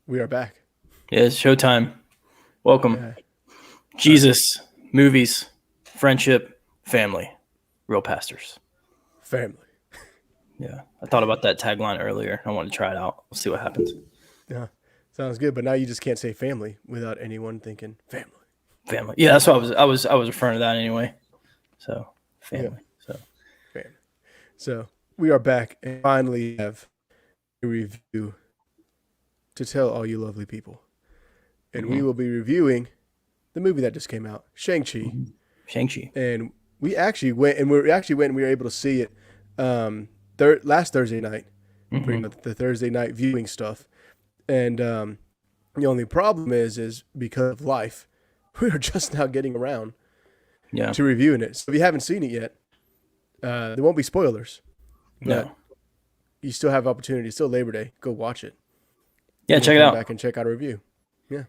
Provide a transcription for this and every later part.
We are back. Yeah, it's showtime. Welcome. Yeah. Jesus, movies, friendship, family, real pastors. Family. Yeah, I thought about that tagline earlier. I wanted to try it out. We'll see what happens. Yeah. Sounds good. But now you just can't say family without anyone thinking family. Family. Yeah, that's what I was referring to that anyway. So Yeah. family. So Family. So we are back and finally have a review to tell all you lovely people. And we hmm will be reviewing the movie that just came out, Shang Chi. Shang Chi. And we were able to see it last Thursday night for hmm the Thursday night viewing stuff. And the only problem is because of life, we are just now getting around Yeah. to reviewing it. So if you haven't seen it yet, there won't be spoilers, but No. you still have opportunity. It's still Labor Day. Go watch it. Yeah, And then check it come out. back and check out a review. Yeah.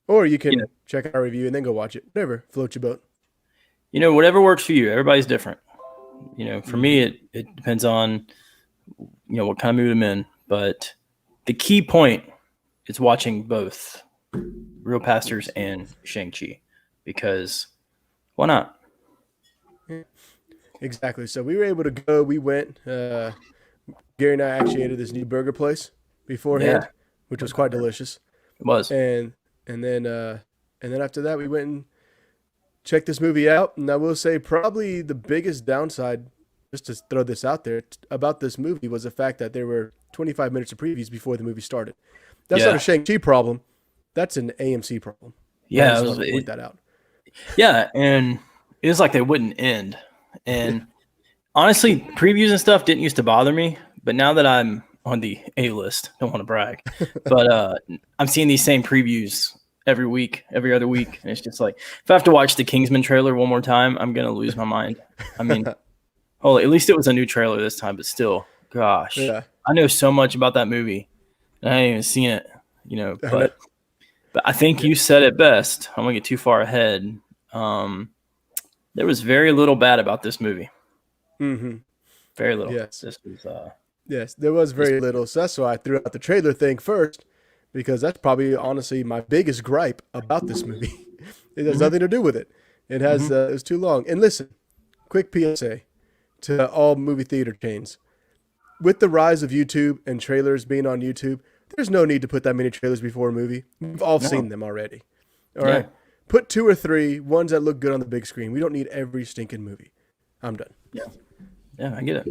Or you Yeah. can check out our review and then go watch it. Whatever floats your boat. Whatever works for you. Everybody's different. For Mm-hmm. me, it depends on what kind of mood I'm in. But the key point is watching both Real Pastors Yes. and Shang Chi, because why not? Yeah. Exactly. So we were able to go. We went. Gary and I actually ate at this new burger place Yeah, beforehand, which was quite delicious. it was. And and then uh, and then after that, we went and checked this movie out. And I will say, probably the biggest downside, just to throw this out there, about this movie was the fact that there were 25 minutes of previews before the movie started. That's not a Yeah, Shang-Chi problem. That's an AMC problem. And I yeah, just want to point that out. yeah, and it was like they wouldn't end. Yeah. And honestly, previews and stuff didn't used to bother me, but now that I'm on the A list, don't want to brag, but I'm seeing these same previews every week, every other week, and it's just like if I have to watch the Kingsman trailer one more time, I'm gonna lose my mind. I mean, oh, at least it was a new trailer this time, but still, gosh, Yeah. I know so much about that movie, and I ain't even seen it, I know. but I think Yeah. you said it best. I don't want to get too far ahead. Um, there was very little bad about this movie. Mm-hmm. Very little. Yes. This was Yes. There was this. very little. So that's why I threw out the trailer thing first, because that's probably honestly my biggest gripe about this movie. It has hmm nothing to do with it. It hmm has it's too long. And listen, quick PSA to all movie theater chains. With the rise of YouTube and trailers being on YouTube, there's no need to put that many trailers before a movie. We've all No. seen them already. All Yeah. right. Put two or three ones that look good on the big screen. We don't need every stinking movie. I'm done. Yeah. Yeah. I get it.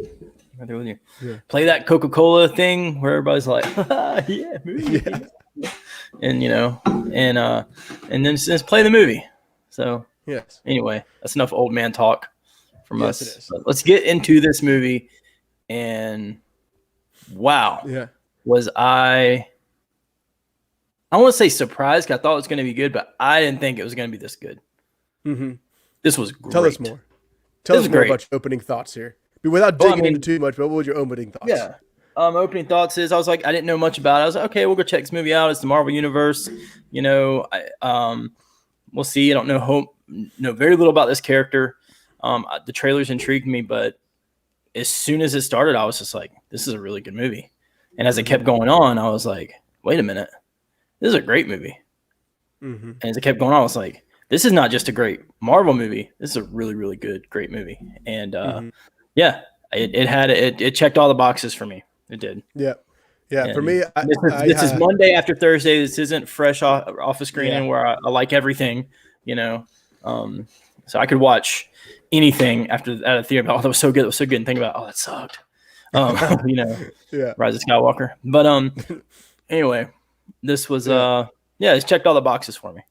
I'm right there with you. Yeah. Play that Coca-Cola thing where everybody's like, yeah, movie. Yeah. And and then just play the movie. So Yes. anyway, that's enough old man talk from Yes, it us. is. But let's get into this movie. And wow, Yeah. was I want to say surprised 'cause I thought it was going to be good, but I didn't think it was going to be this good. Mm-hmm. This was Tell us great. more. Tell This us is more great. about your opening thoughts here. Without Well, I digging into mean, too much, but what were your opening thoughts? yeah. Opening thoughts is I was like, I didn't know much about it. I was like, okay, we'll go check this movie out. It's the Marvel Universe. We'll see. I don't know very little about this character. The trailers intrigued me, but as soon as it started, I was just like, this is a really good movie. And as it Mm-hmm. kept going on, I was like, wait a minute, this is a great movie. Mm-hmm. And as it kept going on, I was like, this is not just a great Marvel movie. This is a really, really good, great movie. And Mm-hmm. yeah, it checked all the boxes for me. It did. Yeah. Yeah. For And me, this is Monday after Thursday. This isn't fresh off a yeah. screening where I like everything, you know. Um, so I could watch anything after at a theater. Oh, that was so good. It was so good. And think about, oh, that sucked. Um, you know, Yeah. Rise of Skywalker. But anyway, this was Yeah. it's checked all the boxes for me.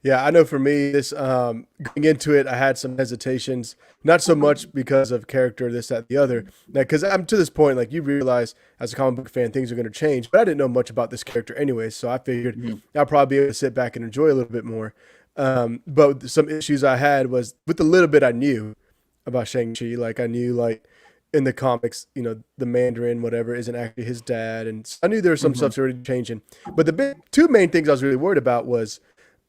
Yeah, I know for me, this going into it, I had some hesitations. Not so much because of character, this, that, the other. Because I'm to this point, like you realize as a comic book fan, things are going to change. But I didn't know much about this character anyway, so I figured Mhm. I'll probably be able to sit back and enjoy a little bit more. But some issues I had was with the little bit I knew about Shang-Chi. Like I knew, like in the comics, the Mandarin, whatever, isn't actually his dad, and I knew there was some Mhm. stuff's already changing. But two main things I was really worried about was.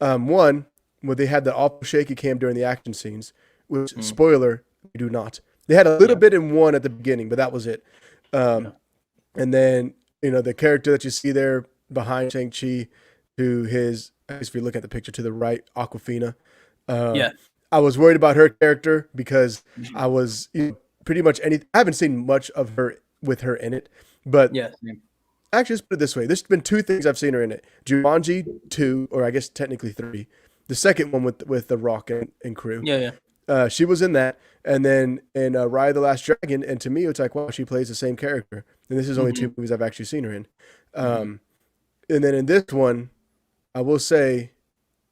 One, where they had the awful shaky cam during the action scenes, which, Mhm. spoiler, they do not. They had a little Yeah. bit in one at the beginning, but that was it. Yeah. And then, the character that you see there, behind Shang Chi to his. I guess if you look at the picture to the right, Aquafina. Uh, Yeah. I was worried about her character because I was pretty much any. I haven't seen much of her with her in it, but Yeah. Same. actually, let's put it this way: there's been two things I've seen her in it: Jumanji 2, or I guess technically 3. The second one with the Rock and crew. Yeah. Yeah. She was in that, and then in Raya the Last Dragon. And to me, it's like, wow, she plays the same character. And this is only Hmm. two movies I've actually seen her in. Hmm. Um, and then in this one, I will say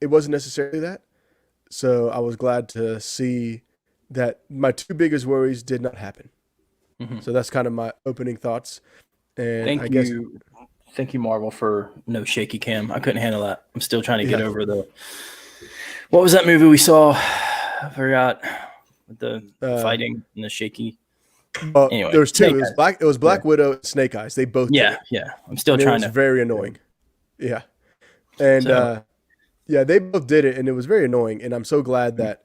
it wasn't necessarily that. So I was glad to see that my two biggest worries did not happen. Hmm. So that's kind of my opening thoughts. And I Thank guess, you. Thank you, Marvel, for no shaky cam. I couldn't handle that. I'm still trying to get yeah, over the. What was that movie we saw? I forgot. With the uh, fighting and the shaky. Anyway, there was two. Snake It was Eyes. Black. It was Yeah. Black Widow and Snake Eyes. They both did Yeah. it, Yeah. I'm still and it trying was to. very annoying. Yeah, and So. yeah, they both did it, and it was very annoying. And I'm so glad that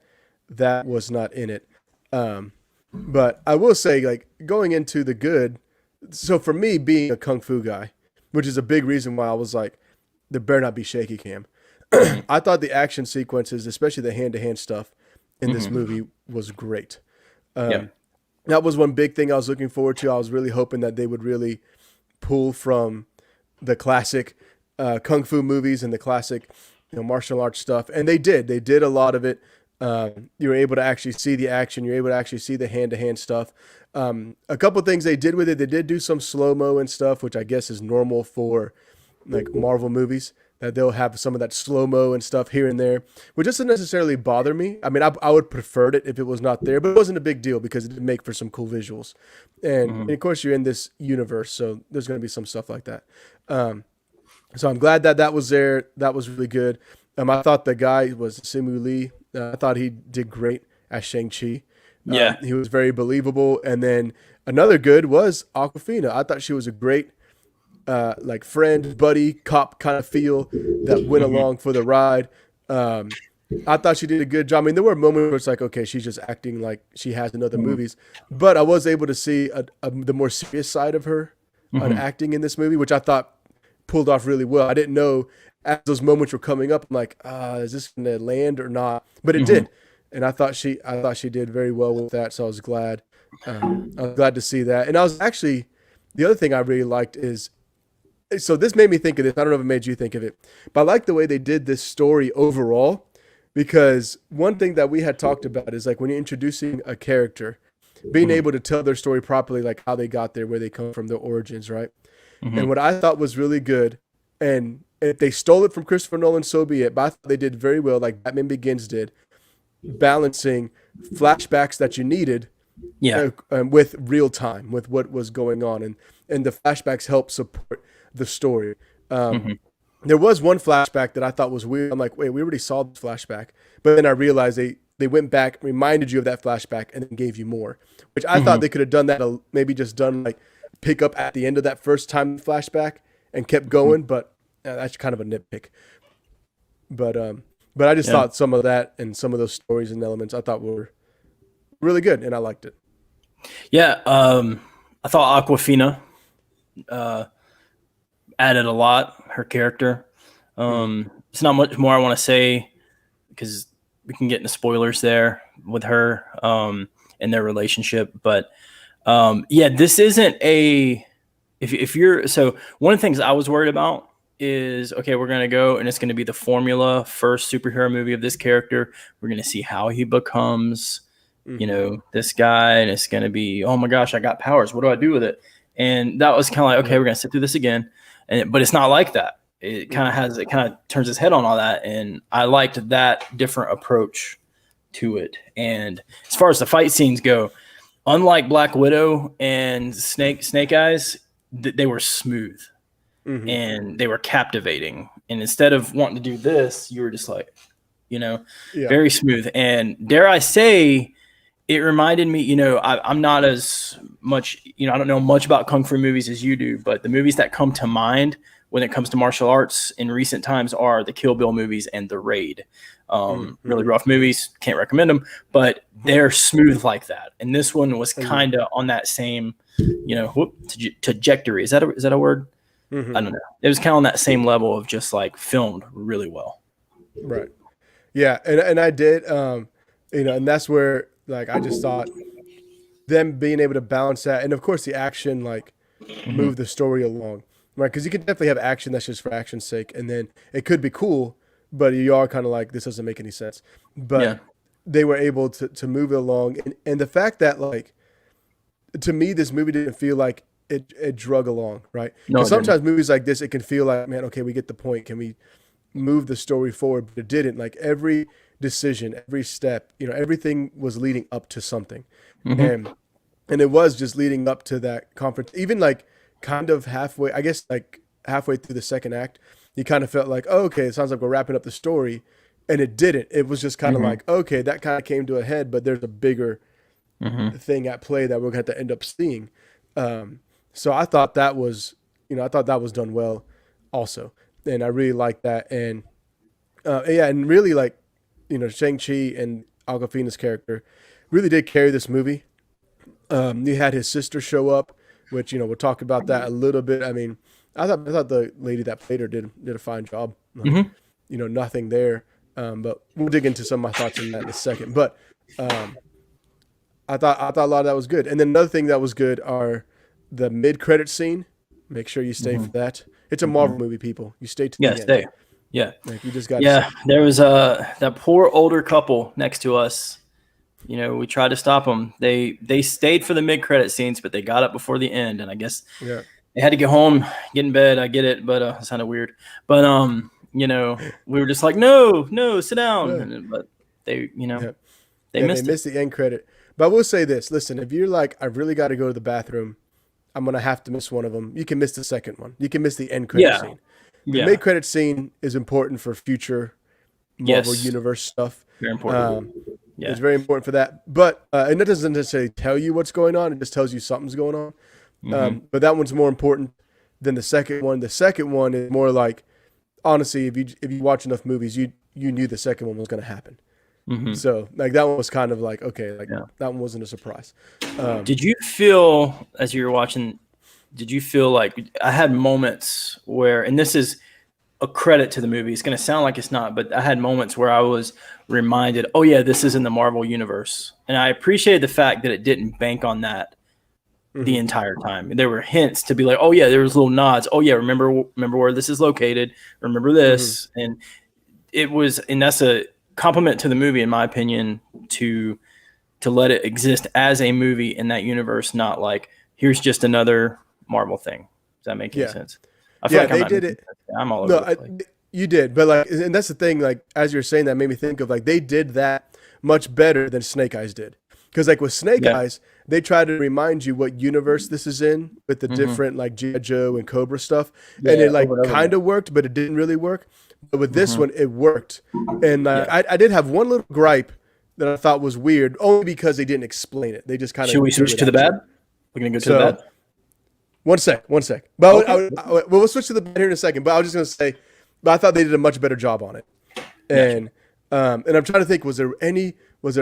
that was not in it. Um, but I will say, like going into the good. So for me, being a kung fu guy, which is a big reason why I was like, there better not be shaky cam. Hmm. I thought the action sequences, especially the hand to hand stuff in this Hmm. movie, was great. Yeah. Um, that was one big thing I was looking forward to. I was really hoping that they would really pull from the classic kung fu movies and the classic, martial arts stuff, and they did. They did a lot of it. You were able to actually see the action. You're able to actually see the hand to hand stuff. A couple things they did with it. They did do some slow mo and stuff, which I guess is normal for like Marvel movies. That they'll have some of that slow mo and stuff here and there, which doesn't necessarily bother me. I mean, I would prefer it if it was not there, but it wasn't a big deal because it did make for some cool visuals. And Hmm. of course, you're in this universe, so there's going to be some stuff like that. Um, so I'm glad that that was there. That was really good. I thought the guy was Simu Lee. I thought he did great as Shang Chi. Yeah. He was very believable. And then another good was Aquafina. I thought she was a great like friend, buddy, cop kind of feel that went Hmm. along for the ride. Um, I thought she did a good job. I mean, there were moments where it's like, okay, she's just acting like she has in other Hmm. movies, but I was able to see the more serious side of her on Hmm. acting in this movie, which I thought pulled off really well. I didn't know as those moments were coming up. I'm like, is this going to land or not? But it Hmm. did, and I thought she did very well with that. So I was glad. I was glad to see that. And I was actually the other thing I really liked is so this made me think of this. I don't know if it made you think of it, but I like the way they did this story overall because one thing that we had talked about is like when you're introducing a character, being Hmm. able to tell their story properly, like how they got there, where they come from, their origins, right? Hmm. And what I thought was really good, and if they stole it from Christopher Nolan, so be it. But I thought they did very well, like Batman Begins did, balancing flashbacks that you needed Yeah. with real time, with what was going on, and the flashbacks help support the story. Um, Hmm. there was one flashback that I thought was weird. I'm like, wait, we already saw this flashback, but then I realized they went back, reminded you of that flashback, and then gave you more. Which I thought Hmm. they could have done that, maybe just done like pick up at the end of that first time flashback and kept going, but that's kind of a nitpick. But um, but I just Yeah. thought some of that and some of those stories and elements I thought were really good, and I liked it. Yeah. I thought Aquafina added a lot. Her character. Hmm. It's not much more I want to say because we can get into spoilers there with her and their relationship. But yeah, this isn't a. If you're so one of the things I was worried about is okay, we're gonna go and it's gonna be the formula first superhero movie of this character. We're gonna see how he becomes, Hmm. this guy, and it's gonna be oh my gosh, I got powers. What do I do with it? And that was kind of like okay, Right. we're gonna sit through this again, but it's not like that. Mm-mm. It kind of turns his head on all that, and I liked that different approach to it. And as far as the fight scenes go, unlike Black Widow and Snake Eyes, they were smooth Hmm. and they were captivating. And instead of wanting to do this, you were just like, you know, Yeah. very smooth. And dare I say, it reminded me, I'm not as much, I don't know much about kung fu movies as you do, but the movies that come to mind when it comes to martial arts in recent times are the Kill Bill movies and The Raid. Really Mm-hmm. rough movies, can't recommend them, but they're smooth like that. And this one was Agree. kind of on that same, trajectory. Is that a word? I don't know. It was kind of on that same level of just like filmed really well. Right. Yeah, and I did, and that's where like I just thought them being able to balance that, and of course the action like Hmm. move the story along, right? Because you can definitely have action that's just for action's sake, and then it could be cool, but you are kind of like this doesn't make any sense. But Yeah. they were able to move it along, and the fact that like to me this movie didn't feel like it drug along, right? No, Because it didn't. sometimes movies like this it can feel like, man, okay, we get the point. Can we move the story forward? But it didn't. Like every decision, every step, everything was leading up to something, Hmm. and it was just leading up to that conference. Even like kind of halfway, I guess, like halfway through the second act, you kind of felt like, oh, okay, it sounds like we're wrapping up the story, and it didn't. It was just kind of Hmm. like, okay, that kind of came to a head, but there's a bigger Hmm. thing at play that we're going to have to end up seeing. So I thought that was, I thought that was done well, also, and I really liked that. And yeah, and really like, Shang Chi and Aquafina's character really did carry this movie. You had his sister show up, which we'll talk about that a little bit. I mean, I thought the lady that played her did a fine job. Like, Hmm. nothing there. But we'll dig into some of my thoughts on that in a second. But um, I thought a lot of that was good. And then another thing that was good are the mid credit scene. Make sure you stay Hmm. for that. It's a Hmm. Marvel movie, people. You stay to the Yes, end. they. Yeah. Like you just got to Yeah. see. There was that poor older couple next to us. We tried to stop them. They stayed for the mid credit scenes, but they got up before the end, and I guess Yeah. they had to get home, get in bed. I get it, but it sounded weird. But we were just like, no, no, sit down. Yeah. But they, Yeah. they Yeah. They missed it. missed the end credit. But I will say this. Listen, if you're like, I really got to go to the bathroom, I'm gonna have to miss one of them. You can miss the second one. You can miss the end credit Yeah, scene. The yeah, mid credit scene is important for future Marvel yes, Universe stuff. very important. Um, Yeah. it's very important for that. But and that doesn't necessarily tell you what's going on. It just tells you something's going on. Hmm. But that one's more important than the second one. The second one is more like, honestly, if you watch enough movies, you knew the second one was going to happen. Hmm. So like that one was kind of like, okay, like Yeah. that one wasn't a surprise. Um, Did you feel as you were watching? Did you feel like I had moments where, and this is a credit to the movie. It's going to sound like it's not, but I had moments where I was reminded, oh yeah, this is in the Marvel universe, and I appreciated the fact that it didn't bank on that the mhm. entire time. There were hints to be like, oh yeah, there was little nods. Oh yeah, remember where this is located. Remember Hmm. this, and and that's a compliment to the movie, in my opinion, to let it exist as a movie in that universe, not like here's just another Marvel thing. Does that make any Yeah, sense? I feel yeah, like I'm they not did making it. sense. I'm all over No, the place. you did, but like, and that's the thing. Like, as you're saying that, made me think of like they did that much better than Snake Eyes did. Because like with Snake Yeah. Eyes, they try to remind you what universe this is in with the Hmm. different like G.I. Joe and Cobra stuff, and Yeah, it over like and over kind again. of worked, but it didn't really work. But with this Hmm. one, it worked, and Yeah. I did have one little gripe that I thought was weird, only because they didn't explain it. They just kind Should we of threw switch it to the at bad? you. We're gonna go to the So bad. one sec. But Okay. we'll switch to the bad here in a second. But I was just gonna say, but I thought they did a much better job on it. Gotcha. And I'm trying to think, was there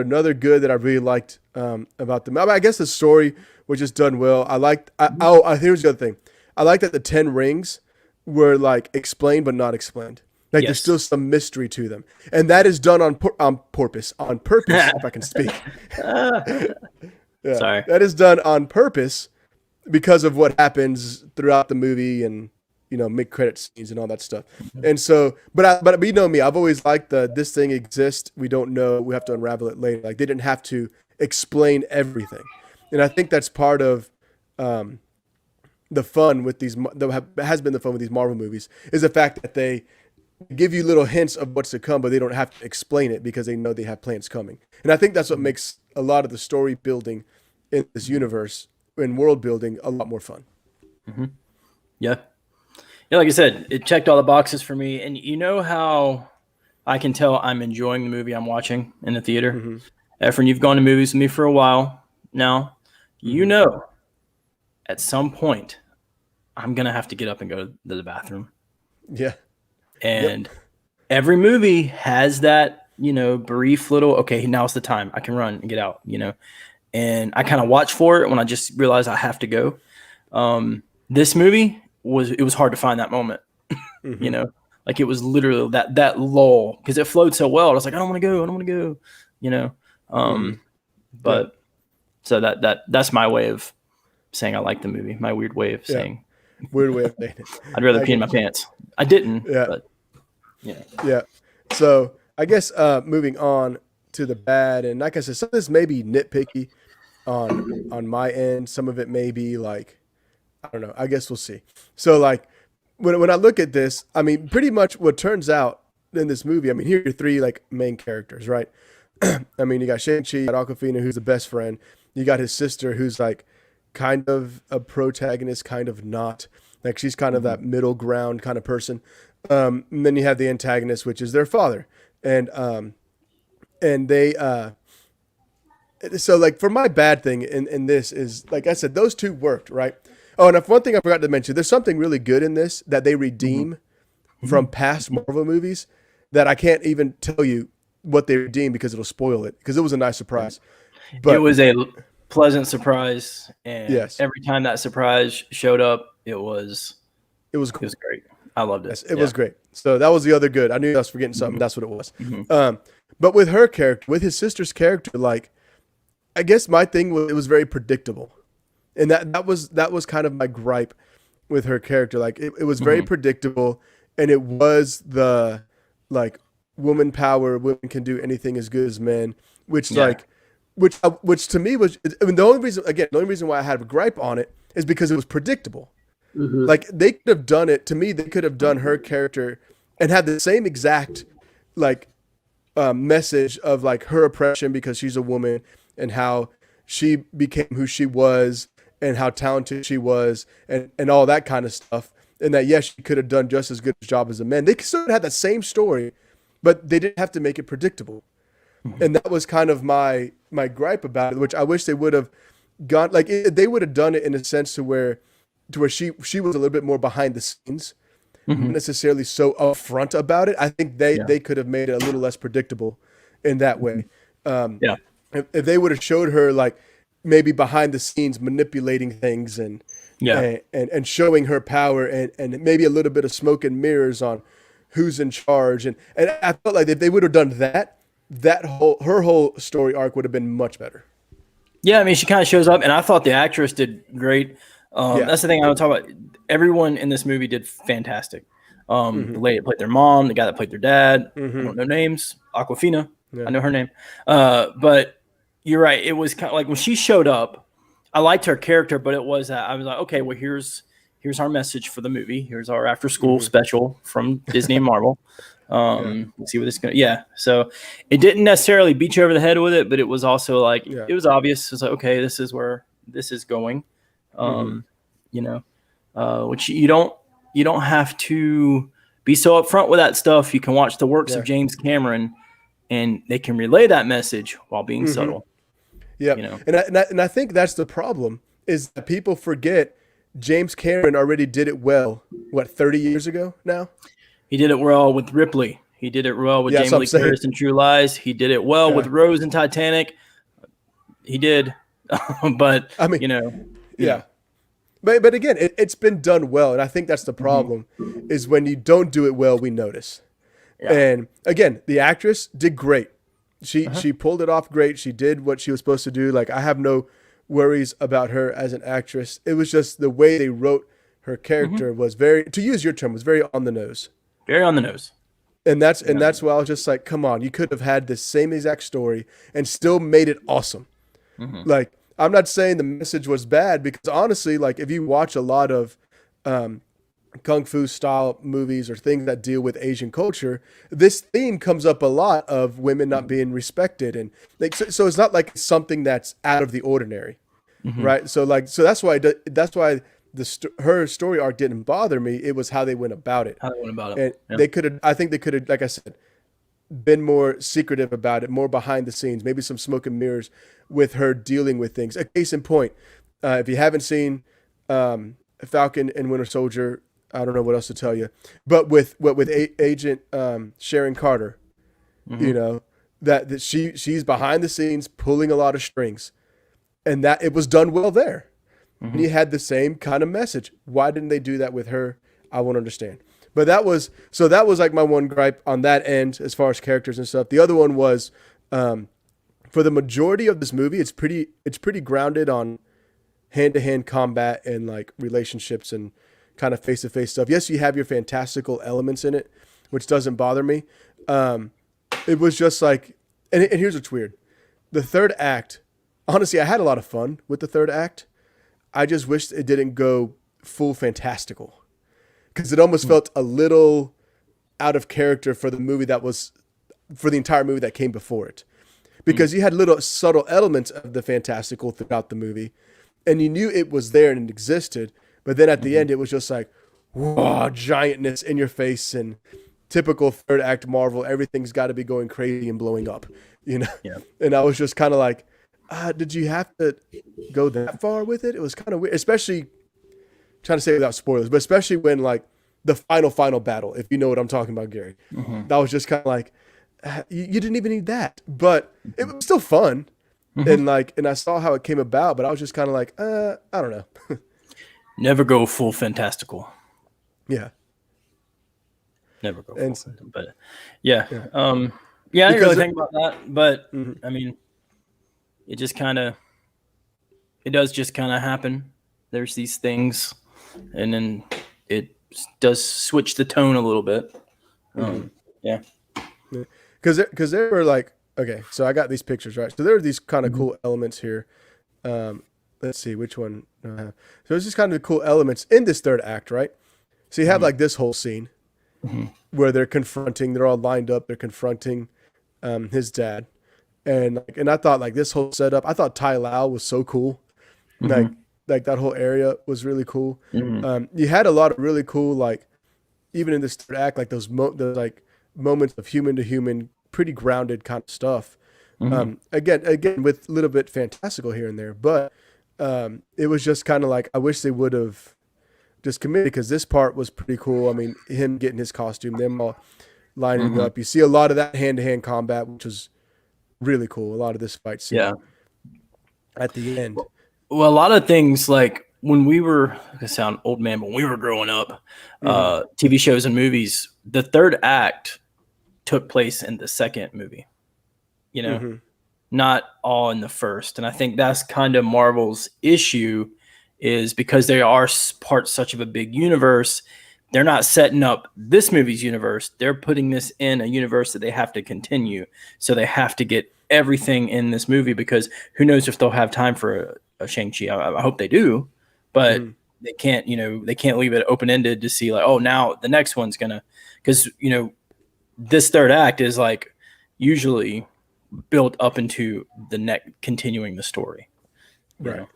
another good that I really liked about them? I guess the story was just done well. I liked. Here's the other thing. I like that the 10 rings were like explained but not explained. Like there's Yes. still some mystery to them, and that is done on purpose. On purpose, if I can speak. Yeah, Sorry. that is done on purpose because of what happens throughout the movie and mid credit scenes and all that stuff. And so, but you know me, I've always liked the this thing exists. We don't know. We have to unravel it later. Like they didn't have to explain everything, and I think that's part of um, the fun with these. Has been the fun with these Marvel movies is the fact that they give you little hints of what's to come, but they don't have to explain it because they know they have plans coming. And I think that's what makes a lot of the story building in this universe and world building a lot more fun. Hmm. Yeah. Yeah. Like I said, it checked all the boxes for me. And you know how I can tell I'm enjoying the movie I'm watching in the theater? Hmm. Efren, you've gone to movies with me for a while now. You Hmm. know, at some point, I'm going to have to get up and go to the bathroom. Yeah. Yep. And every movie has that, brief little, okay, now's the time. I can run and get out. And I kind of watch for it when I just realize I have to go. This movie, was hard to find that moment. You Mm-hmm. know, like it was literally that lull because it flowed so well. I was like, I don't want to go, I don't want to go. You know, Mm-hmm. um, Yeah. but so that's my way of saying I like the movie. My weird way of Yeah. saying Weird way of saying it. I'd rather I pee in my get you. pants. I didn't, Yeah. but yeah. Yeah. So I guess moving on to the bad, and like I said, some of this may be nitpicky on my end. Some of it may be like, I don't know. I guess we'll see. So like when I look at this, I mean, pretty much what turns out in this movie. I mean, here are your three like main characters, right? I mean, you got Shang Chi, you got Aquafina, who's the best friend. You got his sister, who's like kind of a protagonist, kind of not. Like she's kind of Mm-hmm. that middle ground kind of person. And then you have the antagonist, which is their father, and they so like for my bad thing in this is like I said, those two worked right. Oh, and if one thing I forgot to mention, there's something really good in this that they Mm-hmm. redeem Mm-hmm. from past Marvel movies that I can't even tell you what they redeem because it'll spoil it because it was a nice surprise. It But was a pleasant surprise, and yes, every time that surprise showed up, it was it was cool. great. I loved it. Yes, it Yeah. was great. So that was the other good. I knew I was forgetting something. Mm-hmm. That's what it was. Mm-hmm. Um, but with her character, with his sister's character, like I guess my thing was it was very predictable, and that was kind of my gripe with her character. Like it was very Mm-hmm. predictable, and it was the like woman power. Women can do anything as good as men, which Yeah. like which to me was. I mean, the only reason why I had a gripe on it is because it was predictable. Hmm. Like they could have done it to me. They could have done her character and had the same exact like message of like her oppression because she's a woman and how she became who she was and how talented she was and all that kind of stuff. And that yes, she could have done just as good a job as a man. They still had that same story, but they didn't have to make it predictable. Mm-hmm. And that was kind of my gripe about it, which I wish they would have gone like they would have done it in a sense to where she was a little bit more behind the scenes, not Mm-hmm. necessarily so upfront about it. I think they Yeah. they could have made it a little less predictable in that Mm-hmm. way. Um, Yeah. if they would have showed her like maybe behind the scenes manipulating things Yeah. and showing her power and maybe a little bit of smoke and mirrors on who's in charge and I felt like if they would have done that, that whole her whole story arc would have been much better. Yeah, I mean, she kind of shows up, and I thought the actress did great. Yeah. That's the thing I would talk about. Everyone in this movie did fantastic. The Hmm. lady that played their mom, the guy that played their dad. I Hmm. don't know names. Aquafina, Yeah. I know her name. But you're right. It was kind of like when she showed up. I liked her character, but it was I was like, okay, well here's our message for the movie. Here's our after school Hmm. special from Disney and Marvel. Yeah. Let's see what this is gonna. Yeah, so it didn't necessarily beat you over the head with it, but it was also like Yeah. it was obvious. It's like okay, this is where this is going. Hmm. Um, you know, which you don't have to be so upfront with that stuff. You can watch the works of Yeah. James Cameron, and they can relay that message while being Hmm. subtle. Yeah. You know, And I think that's the problem is that people forget James Cameron already did it well. What 30 years ago now? he did it well with Ripley. He did it well with Yeah, that's Jamie what I'm Lee saying. Curtis in True Lies. He did it well with Yeah. Rose in Titanic. He did, but I mean, you know, yeah. But again, it's been done well, and I think that's the mhm, problem is when you don't do it well, we notice. yeah, And again, the actress did great. She uh-huh, she pulled it off great. She did what she was supposed to do. Like I have no worries about her as an actress. It was just the way they wrote her mhm. character was very, to use your term, was very on the nose. Very on the nose. And that's Very and on the that's nose. why I was just like, come on, you could have had the same exact story and still made it awesome. Mhm, Like I'm not saying the message was bad because honestly, like if you watch a lot of um, kung fu style movies or things that deal with Asian culture, this theme comes up a lot of women not being respected and like so it's not like it's something that's out of the ordinary, mhm. right? So that's why her story arc didn't bother me. It was how they went about it, How they went about it. and Yeah. they could have. I think they could have, like I said, been more secretive about it, more behind the scenes, maybe some smoke and mirrors with her dealing with things. A case in point, if you haven't seen Falcon and Winter Soldier, I don't know what else to tell you, but with Agent Sharon Carter, you Mhm. know that she's behind the scenes pulling a lot of strings, and that it was done well there. and he had the same kind of message. Why didn't they do that with her? I won't understand. But that was like my one gripe on that end as far as characters and stuff. The other one was for the majority of this movie, it's pretty grounded on hand to hand combat and like relationships and kind of face to face stuff. Yes, you have your fantastical elements in it, which doesn't bother me. It was just like, and here's what's weird: the third act. Honestly, I had a lot of fun with the third act. I just wished it didn't go full fantastical because it almost felt a little out of character for the movie that was for the entire movie that came before it. Because you had little subtle elements of the fantastical throughout the movie, and you knew it was there and it existed. But then at the end, it was just like, whoa, giantness in your face and typical third act Marvel. Everything's got to be going crazy and blowing up, you know? Yeah. And I was just kind of like, did you have to go that far with it? It was kind of weird, especially trying to say without spoilers, but especially when like the final battle, if you know what I'm talking about, Gary. That was just kind of like, you didn't even need that, but it was still fun. And I saw how it came about, but I was just kind of like, I don't know. Never go full fantastical. Yeah. Never go And full fantastical. But yeah. yeah. Yeah, I didn't really Because think about that, but I mean, it just kind of, it does just kind of happen. There's these things, and then it does switch the tone a little bit. Yeah. because there were like, okay, so I got these pictures, right? So there are these kind of cool elements here. Let's see which one. So there's just kind of cool elements in this third act, right? So you have like this whole scene where they're all lined up, they're confronting his dad, and I thought like this whole setup, I thought Tai Lao was so cool, like that whole area was really cool. You had a lot of really cool like, even in this third act, like those like moments of human to human, pretty grounded kind of stuff. Again, with a little bit fantastical here and there, but it was just kind of like I wish they would have just committed because this part was pretty cool. I mean, him getting his costume, them all lining up. You see a lot of that hand to hand combat, which was really cool. A lot of this fight scene at the end. Well, a lot of things like when we were, I sound old man, but when we were growing up, TV shows and movies, the third act took place in the second movie, you know, not all in the first. And I think that's kind of Marvel's issue is because they are part such of a big universe. They're not setting up this movie's universe. They're putting this in a universe that they have to continue. So they have to get everything in this movie because who knows if they'll have time for a Shang Chi. I hope they do, but they can't, they can't leave it open-ended to see like, oh, now the next one's going to, because, this third act is like usually built up into the next continuing the story. Right.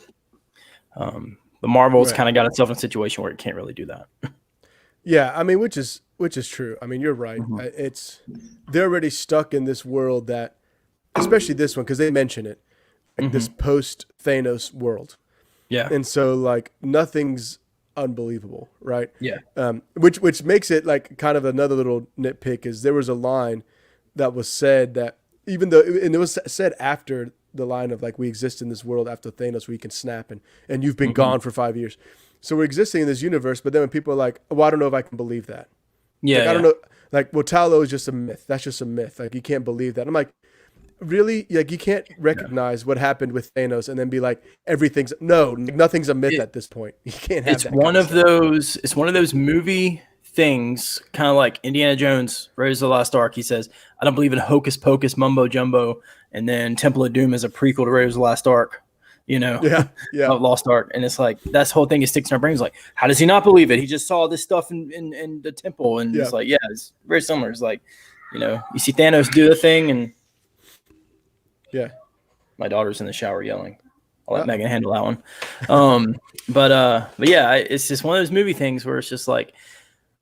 But Marvel's kind of got itself in a situation where it can't really do that. Yeah, I mean, which is true. I mean, you're right. They're already stuck in this world that, especially this one, because they mention it, like this post Thanos world. Yeah, and so like nothing's unbelievable, right? Yeah. Which makes it like kind of another little nitpick is there was a line that was said that even though and it was said after the line of like we exist in this world after Thanos where you can snap and you've been gone for 5 years. So we're existing in this universe, but then when people are like, well, I don't know if I can believe that. Yeah. Like, I don't know. Like, well, Talo is just a myth. That's just a myth. Like, you can't believe that. I'm like, really? Like, you can't recognize what happened with Thanos and then be like, nothing's a myth at this point. You can't have that. It's one of those movie things, kind of like Indiana Jones, Raiders of the Lost Ark. He says, I don't believe in hocus pocus mumbo jumbo. And then Temple of Doom is a prequel to Raiders of the Lost Ark. Lost Ark, and it's like that's whole thing is sticks in our brains. Like, how does he not believe it? He just saw this stuff in the temple, and it's like, it's very similar. It's like, you see Thanos do the thing, and my daughter's in the shower yelling. I'll let Megan handle that one. But yeah, it's just one of those movie things where it's just like,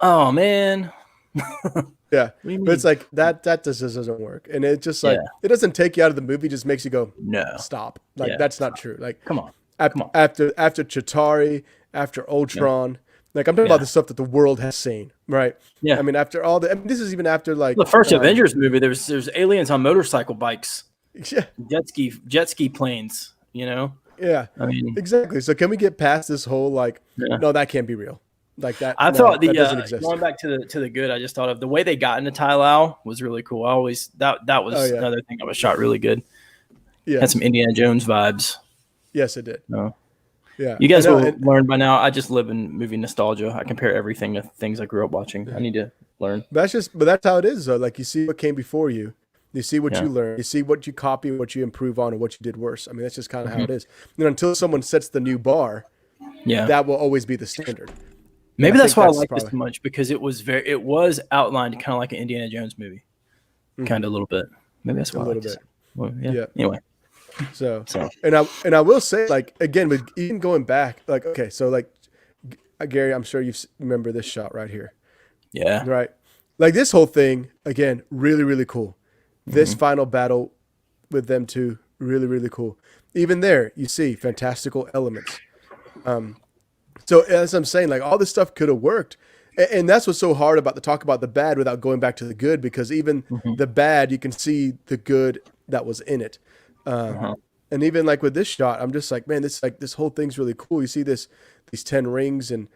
oh man. Yeah, but it's like that just doesn't work, and it just like it doesn't take you out of the movie, just makes you go no, stop. Like that's not true. Like come on. After Chitauri, after Ultron, like I'm talking about the stuff that the world has seen, right? Yeah, I mean after this is even after like the first Avengers movie. There's aliens on motorcycle bikes, jet ski planes. Yeah, I mean, exactly. So can we get past this whole like, yeah. no, that can't be real. Like that, I no, thought that the doesn't exist. going back to the good, I just thought of the way they got into Tai Lao was really cool. I always that Oh was yeah, another thing that was shot really good. Had some yes, Indiana Jones vibes. yes, it did. No. Yeah, You I guys know, will and learn by now. I just live in movie nostalgia. I compare everything to things I grew up watching. I need to learn. but that's how it is though. Like you see what came before you, you see what Yeah. you learn, you see what you copy, what you improve on, and what you did worse. I mean, that's just kind of how Hmm. it is. And until someone sets the new bar, Yeah. that will always be the standard. And I Maybe that's think why I that's like this probably. so much because it was outlined kind of like an Indiana Jones movie, kind Mhm, of a little bit. Maybe that's a why I little like this. bit. Well, yeah. Yeah. Anyway, So, so and I will say, like again, with even going back, like okay, so like Gary, I'm sure remember this shot right here, yeah. right? Like this whole thing again, really really cool. This Hmm. final battle with them two, really really cool. Even there, you see fantastical elements. Um, so as I'm saying, like all this stuff could have worked, and that's what's so hard about the talk about the bad without going back to the good, because even Hmm. the bad, you can see the good that was in it. Uh-huh. And even like with this shot, I'm just like, man, this whole thing's really cool. You see these 10 rings and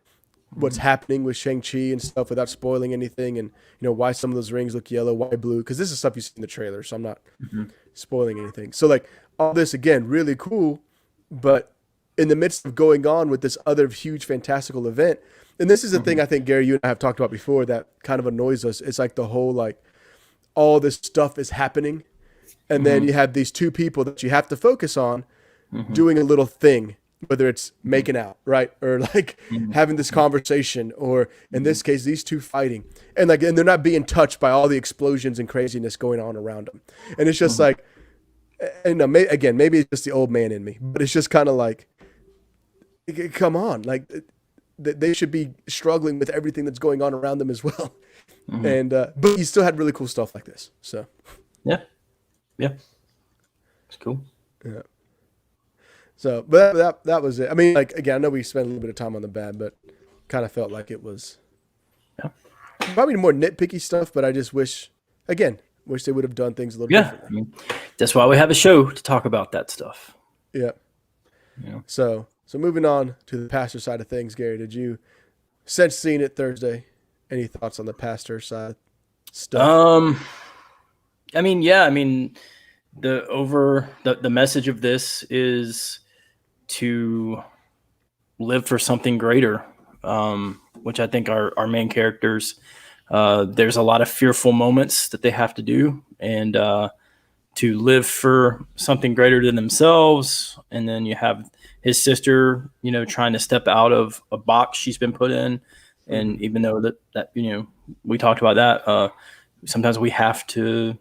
what's Hmm. happening with Shang Chi and stuff without spoiling anything, and why some of those rings look yellow, why blue, because this is stuff you see in the trailer, so I'm not Hmm. spoiling anything. So like all this again, really cool, but in the midst of going on with this other huge fantastical event, and this is the thing Hmm. I think Gary, you and I have talked about before that kind of annoys us. It's like the whole like all this stuff is happening, and then Hmm. you have these two people that you have to focus on Hmm. doing a little thing, whether it's making out, right? Or like Hmm. having this conversation, or in this case, these two fighting. And they're not being touched by all the explosions and craziness going on around them. And it's just Hmm. like, and again, maybe it's just the old man in me, but it's just kind of like, come on, like they should be struggling with everything that's going on around them as well. Hmm. And but you still had really cool stuff like this. So Yeah. Yeah. It's cool. yeah. So, but that was it. I mean, like again, I know we spent a little bit of time on the bad, but kind of felt like it was Yeah. probably more nitpicky stuff. But I just wish they would have done things a little Yeah. I differently. mean, that's why we have a show to talk about that stuff. Yeah. You know. So moving on to the pastor side of things, Gary, did you since seeing it Thursday, any thoughts on the pastor side stuff? Um. I mean, yeah. I mean, the message of this is to live for something greater, which I think our main characters. There's a lot of fearful moments that they have to do, and to live for something greater than themselves. And then you have his sister, trying to step out of a box she's been put in. Mm-hmm. And even though that we talked about that, sometimes we have to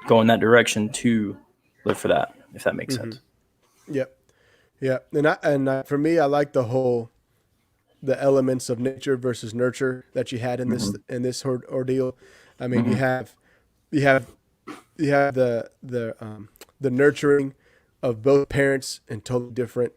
go in that direction to live for that, if that makes Mm-hmm. sense. Yep. Yeah. For me, I like the elements of nature versus nurture that you had in this Hmm. ordeal. I mean, Hmm. you have the nurturing of both parents in totally different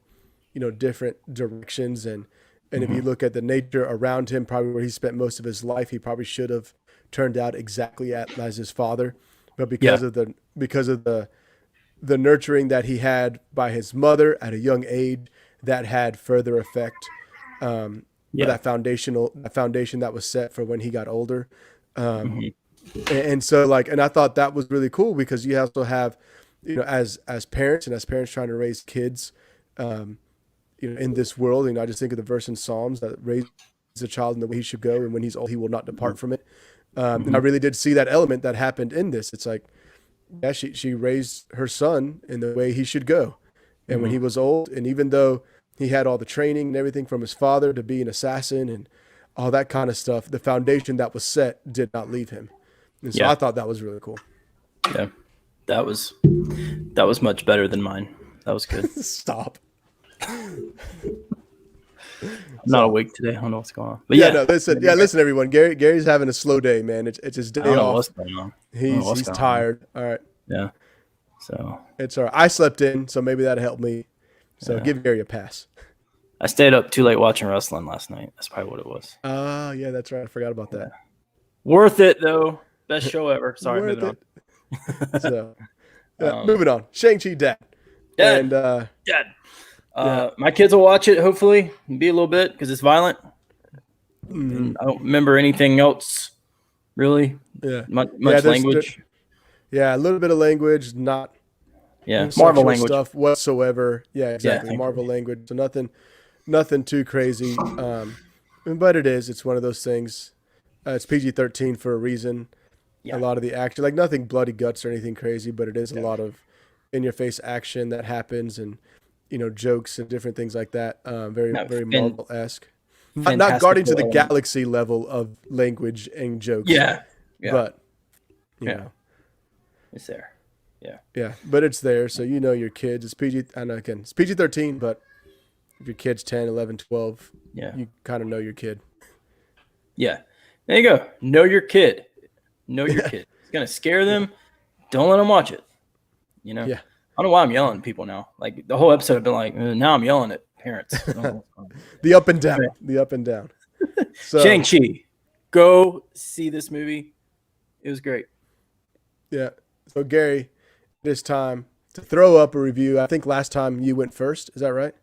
different directions, and if you Hmm. look at the nature around him, probably where he spent most of his life, he probably should have turned out exactly as his father, but Yeah. because of the nurturing that he had by his mother at a young age, that had further effect, or Yeah. that foundation that was set for when he got older. Um, Hmm. and so like, and I thought that was really cool because you also have, as parents and as parents trying to raise kids, um, in this world, I just think of the verse in Psalms that raise a child in the way he should go, and when he's old, he will not depart from it. And I Hmm. really did see that element that happened in this. It's like, yeah, she raised her son in the way he should go. And when Hmm. he was old, and even though he had all the training and everything from his father to be an assassin and all that kind of stuff, the foundation that was set did not leave him. And so Yeah. I thought that was really cool. Yeah. That was much better than mine. That was good. Stop. I'm not So awake today. I don't know what's going on. But yeah, yeah. no, listen, everyone. Gary's having a slow day, man. It's his I day don't know what's off. going on. I don't know He's what's he's going on. tired. All right, Yeah. So it's all right. I slept in, so maybe that helped me. So yeah. give Gary a pass. I stayed up too late watching wrestling last night. That's probably what it was. Yeah, that's right. I forgot about Yeah. that. Worth it though. Best show ever. Sorry, Worth moving on. it. So um, moving on. Shang Chi dad, Dad, and Dad. Yeah. My kids will watch it, hopefully, and be a little bit because it's violent. Mhm. And I don't remember anything else really, Yeah. Yeah. much language. Yeah. A little bit of language, not Yeah, Marvel sexual language. stuff whatsoever. Yeah. Yeah, Exactly. Marvel thankfully. language. So nothing too crazy. But it is. It's one of those things. It's PG-13 for a reason. A Yeah, lot of the action, like nothing bloody guts or anything crazy, but it is a yeah. lot of in-your-face action that happens, and jokes and different things like that. Very No, very Marvel-esque. Not Guardians of fantastical the element. Galaxy level of language and jokes, Yeah, yeah, but you yeah. know, It's there. Yeah, yeah. But it's there, so your kids. It's PG. I know again, it's PG-13, but if your kid's 10, 11, 12, yeah, you kind of know your kid. yeah. There you go. Know your kid. Know your Yeah, kid. It's gonna scare yeah, them. Don't let them watch it. You know. yeah. I don't know why I'm yelling at people now. Like the whole episode, I've been like, now I'm yelling at parents. I don't know what's going on. The up and down, Anyway, the up and down. Shang So Chi. Go see this movie. It was great. yeah. So Gary, it is time to throw up a review. I think last time you went first. Is that right?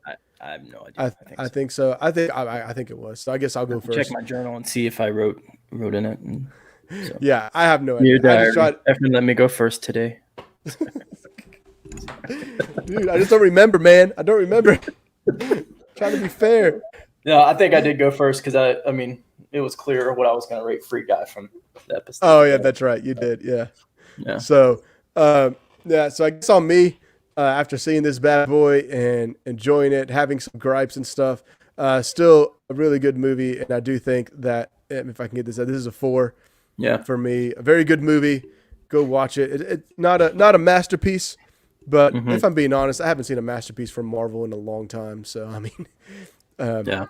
I have no idea. I I think I so. think so. I think it was. So I guess I'll I go have to check first. my journal and see if I wrote in it. And so Yeah, I have no your idea. I just diary. tried, Definitely let me go first today. dude. I just don't remember, man. I don't remember. Trying to be fair. No, I think I did go first because I mean, it was clear what I was going to rate Free Guy from the episode. Oh yeah, that's right. You did. Yeah. Yeah. So, yeah. So I guess on me, after seeing this bad boy and enjoying it, having some gripes and stuff, still a really good movie, and I do think that if I can get this, this is a 4 Yeah. for me. A very good movie. Go watch it. It's not a masterpiece, but Hmm. if I'm being honest, I haven't seen a masterpiece from Marvel in a long time. So I mean, Yeah.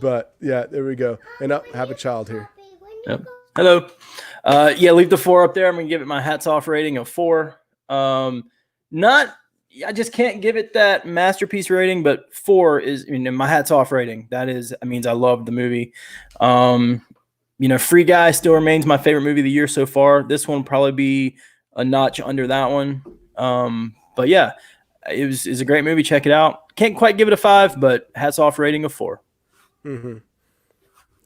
but yeah, there we go. And have a child here. Yep. Hello. Yeah, leave the 4 up there. I'm gonna give it my hats off rating of 4. Not I just can't give it that masterpiece rating, but 4 is my hats off rating. That means I loved the movie. Free Guy still remains my favorite movie of the year so far. This one will probably be a notch under that one. But yeah, it's a great movie. Check it out. Can't quite give it a 5, but hats off rating of 4. Mm-hmm.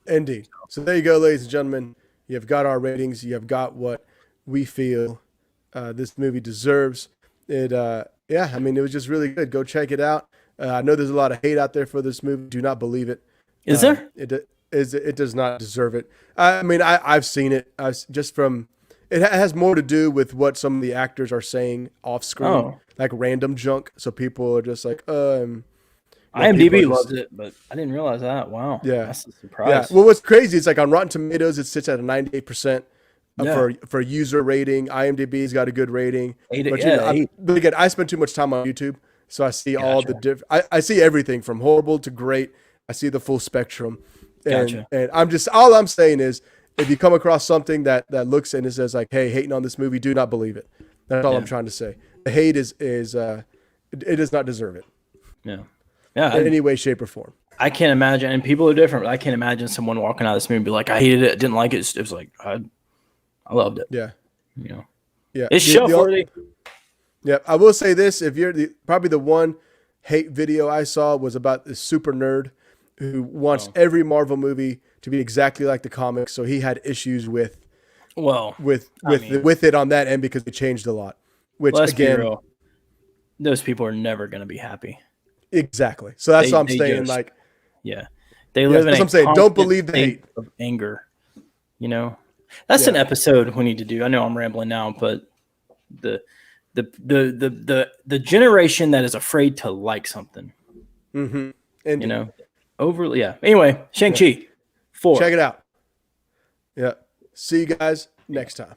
Indeed. So there you go, ladies and gentlemen. You have got our ratings. You have got what we feel this movie deserves. Yeah, I mean, it was just really good. Go check it out. I know there's a lot of hate out there for this movie. Do not believe it. Is there? It does not deserve it. I mean, I've seen it. Just from it has more to do with what some of the actors are saying off screen, Oh. like random junk. So people are just like, people are IMDb just loves it, but I didn't realize that. Wow. yeah. That's a Yeah. surprise. Well, what's crazy is like on Rotten Tomatoes, it sits at a 98% Yeah. for user rating. IMDb's got a good rating, but Yeah, 8. but again, I spend too much time on YouTube, so I see all the Gotcha. I see everything from horrible to great. I see the full spectrum, and Gotcha. and all I'm saying is, if you come across something that looks and it says like, "Hey, hating on this movie," do not believe it. That's all Yeah. I'm trying to say. The hate it does not deserve it Yeah. Yeah. in any way, shape, or form. I can't imagine, and people are different, but I can't imagine someone walking out of this movie and be like, I hated it, didn't like it. It was like, I loved it. Yeah, You know, yeah. it's shelf worthy. Yeah, I will say this: if you're probably the one hate video I saw was about this super nerd who wants every Marvel movie to be exactly like the comics, so he had issues with Well, with I mean, with it on that end because it changed a lot. Which let's be again, real. Those people are never going to be happy. exactly. So that's what I'm They saying. just, Like, yeah, they live in that's a what I'm saying. Don't constant believe the state hate. of anger. You know, that's an Yeah. episode we need to do. I know I'm rambling now, but the the generation that is afraid to like something, Mm-hmm. And you know, overly. Yeah. Anyway, Shang Chi, 4. check it out. Yeah. See you guys next time.